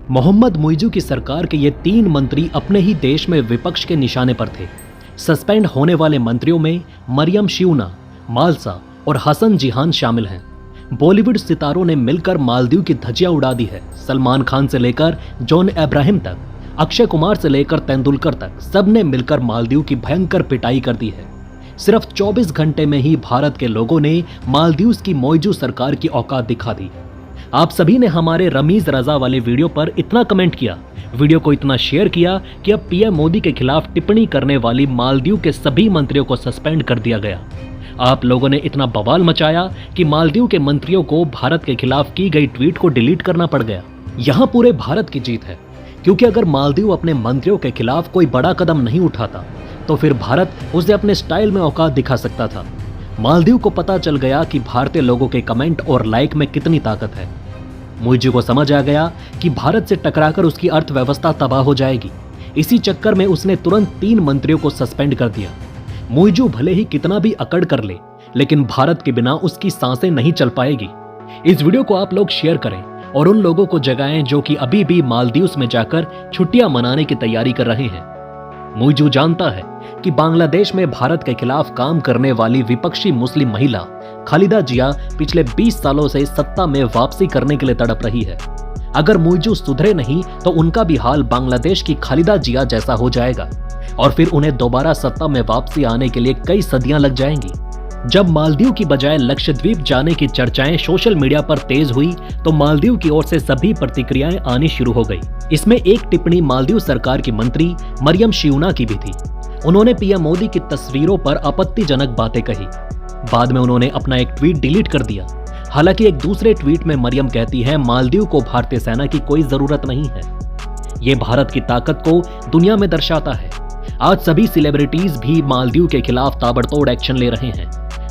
मोहम्मद मुइजू की सरकार के ये 3 मंत्री अपने ही देश में विपक्ष के निशाने पर थे। सस्पेंड होने वाले मंत्रियों में मरियम शिवना, मालसा और हसन जिहान शामिल हैं। बॉलीवुड सितारों ने मिलकर मालदीव की धज्जियां उड़ा दी है। सलमान खान से लेकर जॉन अब्राहम तक, अक्षय कुमार से लेकर तेंदुलकर तक सबने मिलकर मालदीव की भयंकर पिटाई कर दी है। सिर्फ 24 घंटे में ही भारत के लोगों ने मालदीव की मौजू सरकार की औकात दिखा दी। आप सभी ने हमारे रमीज रजा वाले वीडियो पर इतना कमेंट किया, वीडियो को इतना शेयर किया कि अब पीएम मोदी के खिलाफ टिप्पणी करने वाली मालदीव के सभी मंत्रियों को सस्पेंड कर दिया गया। आप लोगों ने इतना बवाल मचाया कि मालदीव के मंत्रियों को भारत के खिलाफ की गई ट्वीट को डिलीट करना पड़ गया। यहां पूरे भारत की जीत है, क्योंकि अगर मालदीव अपने मंत्रियों के खिलाफ कोई बड़ा कदम नहीं उठाता तो फिर भारत उसे अपने स्टाइल में औकात दिखा सकता था। मालदीव को पता चल गया कि भारतीय लोगों के कमेंट और लाइक में कितनी ताकत है। मुइजू को समझ आ गया कि भारत से टकराकर उसकी अर्थव्यवस्था तबाह हो जाएगी। इसी चक्कर में उसने तुरंत 3 मंत्रियों को सस्पेंड कर दिया। मुइजू भले ही कितना भी अकड़ कर ले, लेकिन भारत के बिना उसकी सांसें नहीं चल पाएगी। इस वीडियो को आप लोग शेयर करें और उन लोगों को जगाएं जो कि अभी भी मालदीव में जाकर छुट्टियां मनाने की तैयारी कर रहे हैं। मुइजू जानता है कि बांग्लादेश में भारत के खिलाफ काम करने वाली विपक्षी मुस्लिम महिला खालिदा जिया पिछले 20 सालों से सत्ता में वापसी करने के लिए तड़प रही है। अगर मुइजू सुधरे नहीं तो उनका भी हाल बांग्लादेश की खालिदा जिया जैसा हो जाएगा और फिर उन्हें दोबारा सत्ता में वापसी आने के लिए कई सदियां लग जाएंगी। जब मालदीव की बजाय लक्षद्वीप जाने की चर्चाएं सोशल मीडिया पर तेज हुई तो मालदीव की ओर से सभी प्रतिक्रियाएं आनी शुरू हो गई। इसमें एक टिप्पणी मालदीव सरकार की मंत्री मरियम शिवना की भी थी। उन्होंने पीएम मोदी की तस्वीरों पर आपत्तिजनक बातें कही। बाद में उन्होंने अपना एक ट्वीट डिलीट कर दिया। हालांकि एक दूसरे ट्वीट में मरियम कहती है, मालदीव को भारतीय सेना की कोई जरूरत नहीं है। ये भारत की ताकत को दुनिया में दर्शाता है। आज सभी सेलिब्रिटीज भी मालदीव के खिलाफ ताबड़तोड़ एक्शन ले रहे हैं।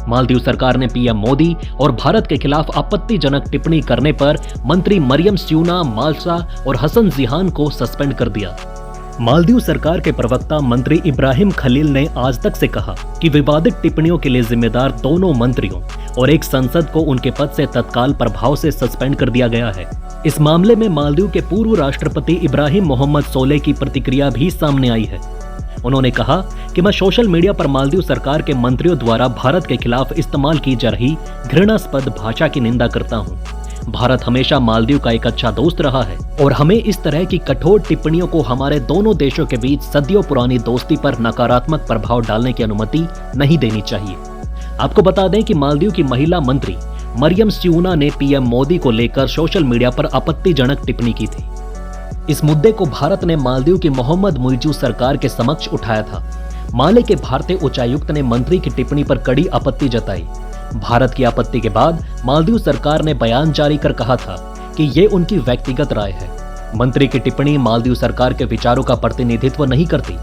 मालदीव सरकार ने पीएम मोदी और भारत के खिलाफ आपत्तिजनक टिप्पणी करने पर मंत्री मरियम शिवना, मालसा और हसन जिहान को सस्पेंड कर दिया। मालदीव सरकार के प्रवक्ता मंत्री इब्राहिम खलील ने आज तक से कहा कि विवादित टिप्पणियों के लिए जिम्मेदार दोनों मंत्रियों और एक सांसद को उनके पद से तत्काल प्रभाव से सस्पेंड कर दिया गया है। इस मामले में मालदीव के पूर्व राष्ट्रपति इब्राहिम मोहम्मद सोलेह की प्रतिक्रिया भी सामने आई है। उन्होंने कहा कि मैं सोशल मीडिया पर मालदीव सरकार के मंत्रियों द्वारा भारत के खिलाफ इस्तेमाल की जा रही घृणास्पद भाषा की निंदा करता हूं। भारत हमेशा मालदीव का एक अच्छा दोस्त रहा है और हमें इस तरह की कठोर टिप्पणियों को हमारे दोनों देशों के बीच सदियों पुरानी दोस्ती पर नकारात्मक प्रभाव डालने की अनुमति नहीं देनी चाहिए। आपको बता दें कि मालदीव की महिला मंत्री मरियम शिवना ने पीएम मोदी को लेकर सोशल मीडिया पर आपत्तिजनक टिप्पणी की थी। इस मुद्दे को भारत ने मालदीव की मोहम्मद मुइजू सरकार के समक्ष उठाया था। माले के भारतीय उच्चायुक्त ने मंत्री की टिप्पणी पर कड़ी आपत्ति जताई। भारत की आपत्ति के बाद मालदीव सरकार ने बयान जारी कर कहा था कि ये उनकी व्यक्तिगत राय है। मंत्री की टिप्पणी मालदीव सरकार के विचारों का प्रतिनिधित्व नहीं करती।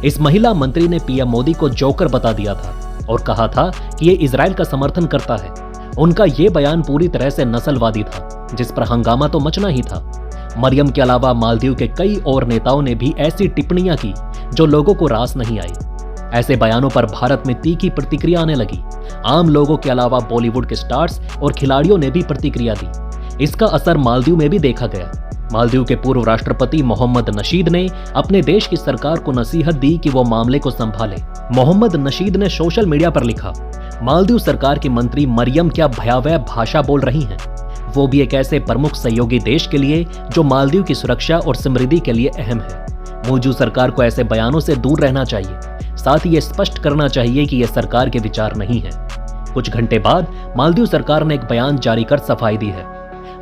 इस महिला मंत्री ने पीएम मोदी को जोकर बता दिया था और कहा था कि ये इजराइल का समर्थन करता है। उनका ये बयान पूरी तरह से नस्लवादी था, जिस पर हंगामा तो मचना ही था। मरियम के अलावा मालदीव के कई और नेताओं ने भी ऐसी टिप्पणियां की जो लोगों को रास नहीं आई। ऐसे बयानों पर भारत में तीखी प्रतिक्रिया आने लगी। आम लोगों के अलावा बॉलीवुड के स्टार्स और खिलाड़ियों ने भी प्रतिक्रिया दी। इसका असर मालदीव में भी देखा गया। मालदीव के पूर्व राष्ट्रपति मोहम्मद नशीद ने अपने देश की सरकार को नसीहत दी कि वो मामले को संभाले। मोहम्मद नशीद ने सोशल मीडिया पर लिखा, मालदीव सरकार की मंत्री मरियम क्या भयावह भाषा बोल रही हैं, वो भी एक ऐसे प्रमुख सहयोगी देश के लिए जो मालदीव की सुरक्षा और समृद्धि के लिए अहम है। मौजूदा सरकार को ऐसे बयानों से दूर रहना चाहिए। साथ ही ये स्पष्ट करना चाहिए कि यह सरकार के विचार नहीं है। कुछ घंटे बाद मालदीव सरकार ने एक बयान जारी कर सफाई दी है।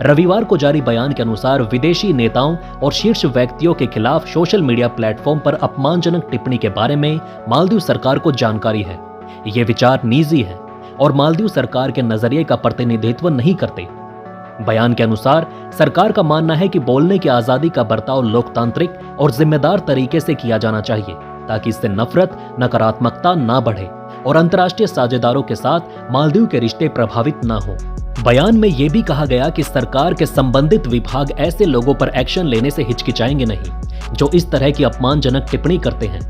रविवार को जारी बयान के अनुसार विदेशी नेताओं और शीर्ष व्यक्तियों के खिलाफ सोशल मीडिया प्लेटफॉर्म पर अपमानजनक टिप्पणी के बारे में मालदीव सरकार को जानकारी है। ये विचार निजी है और मालदीव सरकार के नजरिए का प्रतिनिधित्व नहीं करते। बयान के अनुसार सरकार का मानना है कि बोलने की आजादी का बर्ताव लोकतांत्रिक और जिम्मेदार तरीके से किया जाना चाहिए, ताकि इससे नफरत, नकारात्मकता ना बढ़े और अंतर्राष्ट्रीय साझेदारों के साथ मालदीव के रिश्ते प्रभावित ना हो। बयान में यह भी कहा गया कि सरकार के संबंधित विभाग ऐसे लोगों पर एक्शन लेने से हिचकिचाएंगे नहीं जो इस तरह की अपमानजनक टिप्पणी करते हैं।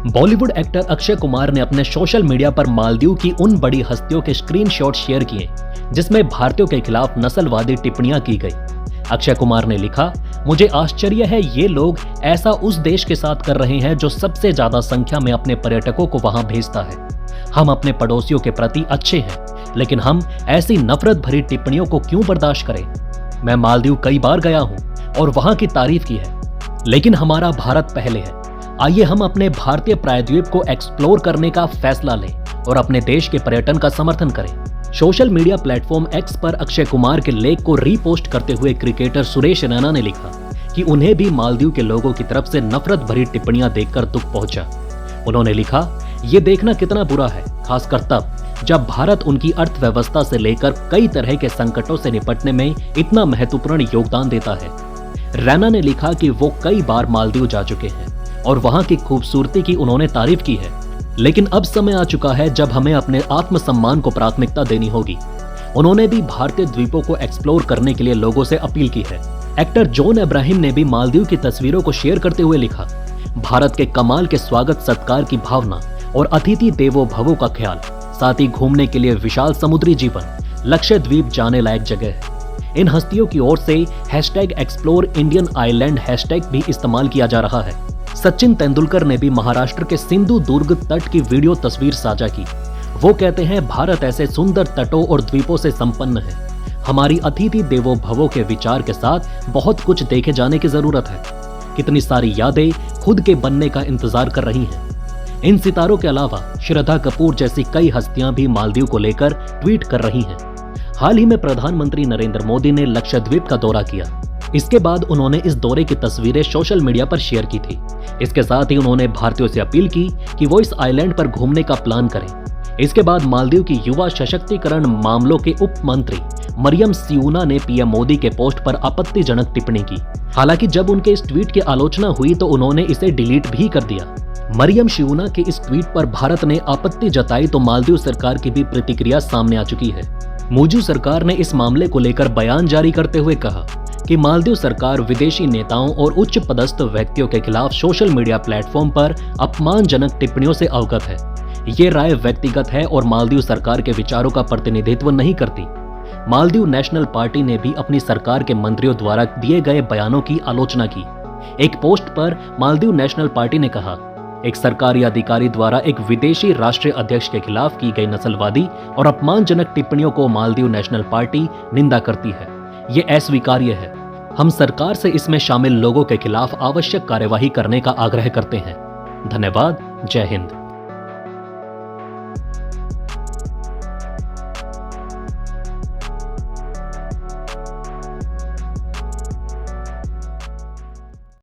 बॉलीवुड एक्टर अक्षय कुमार ने अपने सोशल मीडिया पर मालदीव की उन बड़ी हस्तियों के स्क्रीनशॉट शेयर किए जिसमें भारतीयों के खिलाफ नस्लवादी टिप्पणियां की गई। अक्षय कुमार ने लिखा, मुझे आश्चर्य है ये लोग ऐसा उस देश के साथ कर रहे हैं जो सबसे ज्यादा संख्या में अपने पर्यटकों को वहां भेजता है। हम अपने पड़ोसियों के प्रति अच्छे हैं, लेकिन हम ऐसी नफरत भरी टिप्पणियों को क्यों बर्दाश्त करें? मैं मालदीव कई बार गया हूं और वहां की तारीफ की है, लेकिन हमारा भारत पहले है। आइए हम अपने भारतीय प्रायद्वीप को एक्सप्लोर करने का फैसला लें और अपने देश के पर्यटन का समर्थन करें। सोशल मीडिया प्लेटफॉर्म एक्स पर अक्षय कुमार के लेख को रीपोस्ट करते हुए क्रिकेटर सुरेश रैना ने लिखा कि उन्हें भी मालदीव के लोगों की तरफ से नफरत भरी टिप्पणियां देखकर दुख पहुंचा। उन्होंने लिखा, ये देखना कितना बुरा है, खासकर तब जब भारत उनकी अर्थव्यवस्था से लेकर कई तरह के संकटों से निपटने में इतना महत्वपूर्ण योगदान देता है। रैना ने लिखा कि वो कई बार मालदीव जा चुके हैं और वहां की खूबसूरती की उन्होंने तारीफ की है, लेकिन अब समय आ चुका है जब हमें अपने आत्मसम्मान को प्राथमिकता देनी होगी। उन्होंने भी भारतीय द्वीपों को एक्सप्लोर करने के लिए लोगों से अपील की है। एक्टर जॉन अब्राहम ने भी मालदीव की तस्वीरों को शेयर करते हुए लिखा, भारत के कमाल के स्वागत सत्कार की भावना और अतिथि देवो भवो का ख्याल, साथ ही घूमने के लिए विशाल समुद्री जीवन, लक्षद्वीप जाने लायक जगह है। इन हस्तियों की ओर से #एक्सप्लोर इंडियन आइलैंड हैशटैग भी इस्तेमाल किया जा रहा है। सचिन तेंदुलकर ने भी महाराष्ट्र के सिंधु दुर्ग तट की वीडियो तस्वीर साझा की। वो कहते हैं, भारत ऐसे सुंदर तटों और द्वीपों से संपन्न है। हमारी अतिथि देवो भवो के विचार के साथ बहुत कुछ देखे जाने की जरूरत है। कितनी सारी यादें खुद के बनने का इंतजार कर रही हैं। इन सितारों के अलावा श्रद्धा कपूर जैसी कई हस्तियां भी मालदीव को लेकर ट्वीट कर रही हैं। हाल ही में प्रधानमंत्री नरेंद्र मोदी ने लक्षद्वीप का दौरा किया। इसके बाद उन्होंने इस दौरे की तस्वीरें सोशल मीडिया पर शेयर की थी। इसके साथ ही उन्होंने भारतीयों से अपील की कि वो इस आइलैंड पर घूमने का प्लान करें। इसके बाद मालदीव की युवा सशक्तिकरण मामलों के उप मंत्री मरियम सियूना ने पीएम मोदी के पोस्ट पर आपत्तिजनक टिप्पणी की। हालांकि जब उनके इस ट्वीट की आलोचना हुई तो उन्होंने इसे डिलीट भी कर दिया। मरियम सियूना के इस ट्वीट पर भारत ने आपत्ति जताई तो मालदीव सरकार की भी प्रतिक्रिया सामने आ चुकी है। मौजूद सरकार ने इस मामले को लेकर बयान जारी करते हुए कहा कि मालदीव सरकार विदेशी नेताओं और उच्च पदस्थ व्यक्तियों के खिलाफ सोशल मीडिया प्लेटफॉर्म पर अपमानजनक टिप्पणियों से अवगत है। ये राय व्यक्तिगत है और मालदीव सरकार के विचारों का प्रतिनिधित्व नहीं करती। मालदीव नेशनल पार्टी ने भी अपनी सरकार के मंत्रियों द्वारा दिए गए बयानों की आलोचना की। एक पोस्ट पर मालदीव नेशनल पार्टी ने कहा, एक सरकारी अधिकारी द्वारा एक विदेशी राष्ट्रीय अध्यक्ष के खिलाफ की गई नस्लवादी और अपमानजनक टिप्पणियों को मालदीव नेशनल पार्टी निंदा करती है। ये अस्वीकार्य है। हम सरकार से इसमें शामिल लोगों के खिलाफ आवश्यक कार्यवाही करने का आग्रह करते हैं। धन्यवाद। जय हिंद।